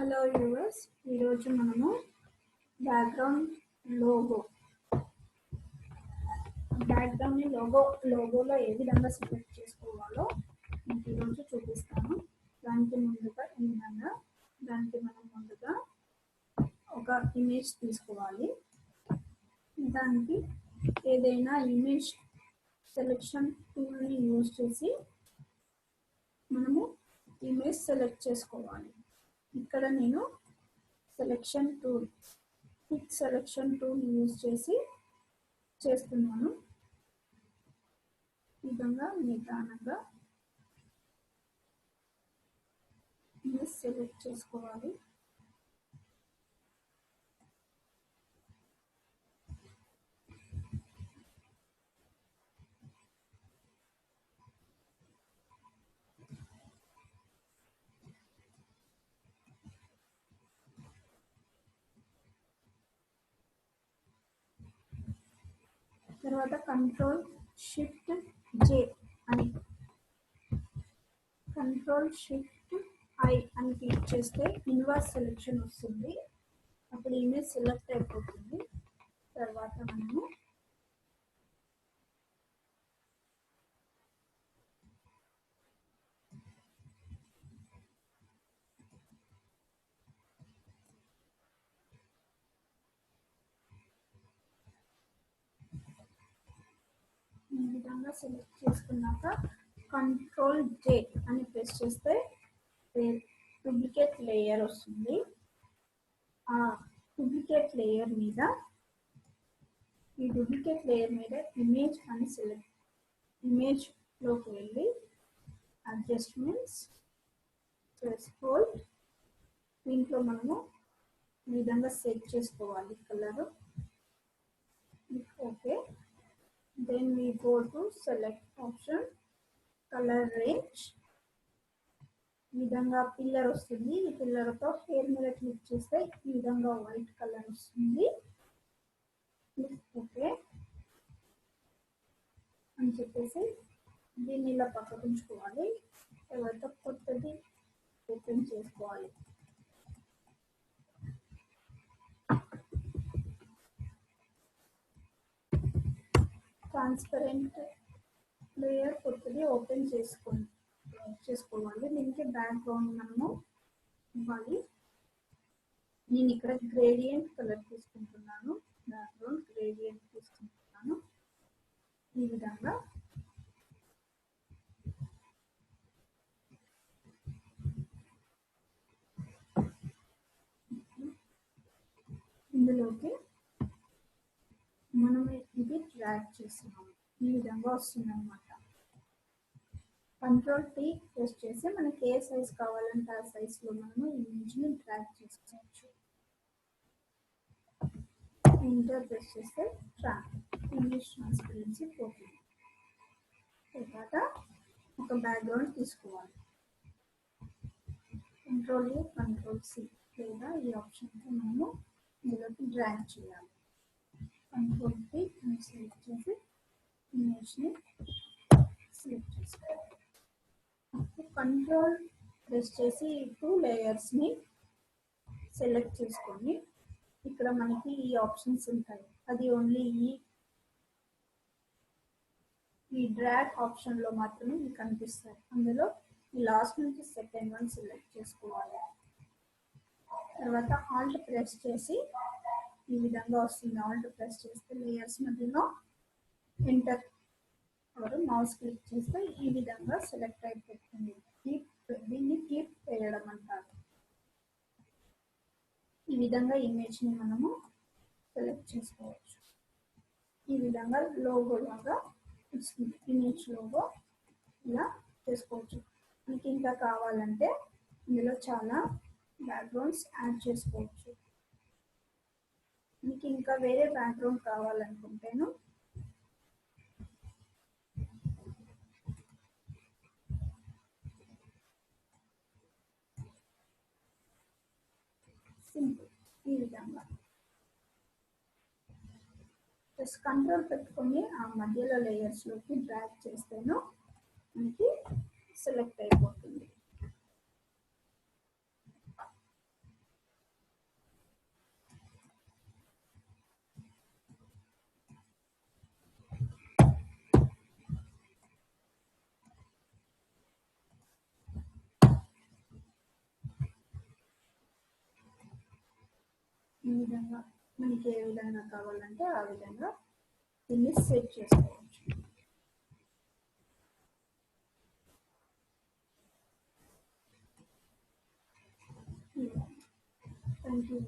Hello viewers, ఈరోజు మనము background లోగోలో ఏ విధంగా సెలెక్ట్ చేసుకోవాలో మీకు ఈరోజు చూపిస్తాను. దానికి మనం ముందుగా ఒక ఇమేజ్ తీసుకోవాలి. దానికి ఏదైనా ఇమేజ్ సెలెక్షన్ టూల్ని యూజ్ చేసి మనము ఇమేజ్ సెలెక్ట్ చేసుకోవాలి. ఇక్కడ నేను క్విక్ సెలెక్షన్ టూల్ యూజ్ చేసి చేస్తున్నాను. ఈ విధంగా నిదానంగా ఇమేజ్ సెలెక్ట్ చేసుకోవాలి. తర్వాత Ctrl+Shift+J అని Ctrl+Shift+I అని క్లిక్ చేస్తే ఇన్వర్స్ సెలెక్షన్ వస్తుంది. అప్పుడు ఇమేజ్ సెలెక్ట్ అయిపోతుంది. తర్వాత మనము ఈ విధంగా సెలెక్ట్ చేసుకున్నాక Ctrl+J అని ప్రెస్ చేస్తే డూప్లికేట్ లేయర్ వస్తుంది. ఆ డూప్లికేట్ లేయర్ మీద ఇమేజ్లోకి వెళ్ళి అడ్జస్ట్మెంట్స్, థ్రెష్హోల్డ్, దీంట్లో మనము ఈ విధంగా సెట్ చేసుకోవాలి colour. Okay, then we go to select option, color range. ఈ విధంగా పిల్లర్ వస్తుంది. ఈ పిల్లర్తో హెయిర్ మీద క్లిక్ చేస్తే ఈ విధంగా వైట్ కలర్ వస్తుంది. ఓకే అని చెప్పేసి దీన్ని ఇలా పక్కకు ఉంచుకోవాలి. తర్వాత కొత్తది ఓపెన్ చేసుకోవాలి. ట్రాన్స్పరెంట్ లేయర్ కొత్తది ఓపెన్ చేసుకోవాలి. దీనికి బ్యాక్గ్రౌండ్ మనము ఇవ్వాలి. నేను ఇక్కడ గ్రేడియంట్ కలర్ తీసుకుంటున్నాను. బ్యాక్గ్రౌండ్ గ్రేడియంట్ తీసుకుంటున్నాను. ఈ విధంగా ఇందులోకి మనం ఇది డ్రాగ్ చేస్తున్నాము. ఈ విధంగా వస్తుంది అన్నమాట. Ctrl+T ప్రెస్ చేసి మనకి ఏ సైజ్ కావాలంటే ఆ సైజ్లో మనము ఇమేజ్ని డ్రాగ్ చేసుకోవచ్చు. ఎంటర్ ప్రెస్ చేస్తే ఇమేజ్ ట్రాన్స్పరెన్సీ పోతుంది. తర్వాత ఒక బ్యాక్గ్రౌండ్ తీసుకోవాలి. Ctrl+A, Ctrl+C లేదా ఈ ఆప్షన్తో మనము ఇందులోకి డ్రాగ్ చేయాలి. Ctrl+T సెలెక్ట్ చేసి ఇమేజ్ని సెలెక్ట్ చేసుకోవాలి. కంట్రోల్ ప్రెస్ చేసి 2 లేయర్స్ని సెలెక్ట్ చేసుకొని ఇక్కడ మనకి ఈ ఆప్షన్స్ ఉంటాయి. అది ఓన్లీ ఈ డ్రాగ్ ఆప్షన్లో మాత్రమే మీకు కనిపిస్తాయి. అందులో ఈ లాస్ట్ నుంచి సెకండ్ వన్ సెలెక్ట్ చేసుకోవాలి. తర్వాత ఆల్ట్ ప్రెస్ చేసి ఈ విధంగా వస్తుంది. ఆల్ట్ ప్రెస్ చేస్తే లేయర్స్ మధ్యలో ఎంటర్ మౌస్ క్లిక్ చేస్తే ఈ విధంగా సెలెక్ట్ అయిపోతుంది. దీన్ని కీప్ చేయడం అంటారు. ఈ విధంగా ఇమేజ్ని మనము సెలెక్ట్ చేసుకోవచ్చు. ఈ విధంగా లోగో లాగా వస్తుంది. ఇమేజ్ లోగో ఇలా చేసుకోవచ్చు. మీకు ఇంకా కావాలంటే ఇందులో చాలా బ్యాక్గ్రౌండ్స్ యాడ్ చేసుకోవచ్చు. మీకు ఇంకా వేరే బ్యాక్గ్రౌండ్ కావాలనుకుంటేను సింపుల్ ఈ విధంగా జస్ట్ కంట్రోల్ పెట్టుకొని ఆ మధ్యలో లేయర్స్లోకి డ్రాగ్ చేస్తేను మనకి సెలెక్ట్ అయిపోతుంది. ఈ విధంగా మనకి ఏ విధంగా కావాలంటే ఆ విధంగా దీన్ని సెట్ చేసుకోవచ్చు. Thank you.